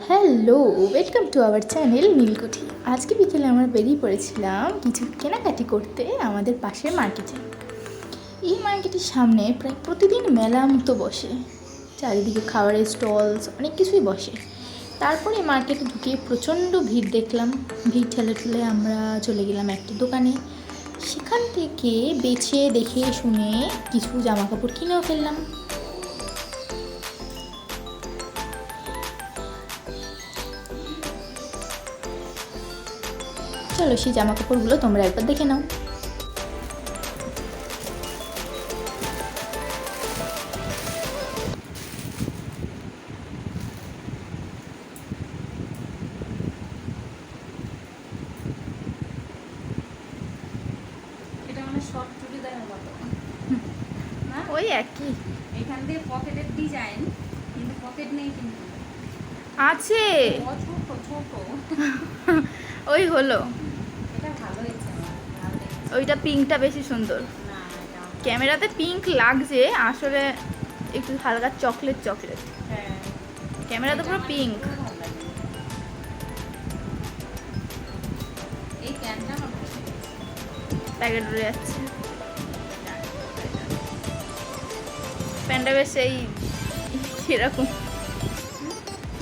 Hello, welcome to our channel Nilkuthi. আজকে বিকেলে আমরা বেরিয়ে পড়েছিলাম কিছু কেনাকাটি করতে আমাদের পাশের মার্কেটে। এই মার্কেটের সামনে প্রায় প্রতিদিন মেলা মতো বসে, চারিদিকে খাবারের স্টলস অনেক কিছুই বসে। তারপরে মার্কেটে ঢুকে প্রচণ্ড ভিড় দেখলাম। ভিড় ঠেলে ঠেলে আমরা চলে গেলাম একটা দোকানে। সেখান থেকে বেছে দেখে শুনে কিছু জামা কাপড় কিনেও ফেললাম। চলো সেই জামা কাপড়গুলো তোমরা একবার দেখে নাও। এটা মানে শর্ট চুড়িদারের মতো না, ওই একই এখান দিয়ে পকেটের ডিজাইন, কিন্তু পকেট নেই, কিন্তু আছে। ছোট ছোট। ওই হলো, এটা ভালো হয়েছে, আমার ভালো লেগেছে। ওইটা পিঙ্কটা বেশি সুন্দর। না, এটা ক্যামেরাতে পিঙ্ক লাগছে, আসলে একটু হালকা চকলেট চকলেট। হ্যাঁ, ক্যামেরাতে পুরো পিঙ্ক। ভালো লাগে। এই প্যান্টটা আমার ভালো লেগেছে। প্যাকেট উড়ে যাচ্ছে। প্যান্টটা বেশ এই এরকম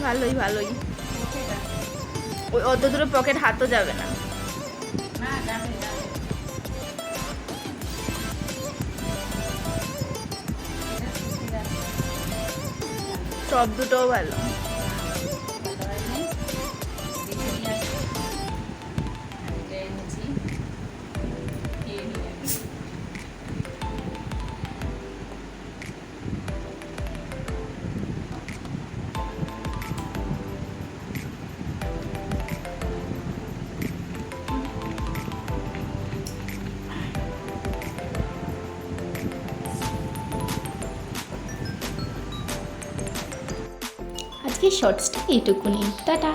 ভালোই ভালোই। এটা ওই অত দূরে পকেট হাতও যাবে না। না, যাবে যাবে। এটা চুড়িদার টপ দুটোও ভালো। ভালো হয়নি, দেখে নিয়ে আসি। আমি যে এনেছি খেয়ে নিয়ে আসি। আজকে শর্টসটা এইটুকুনি, টাটা।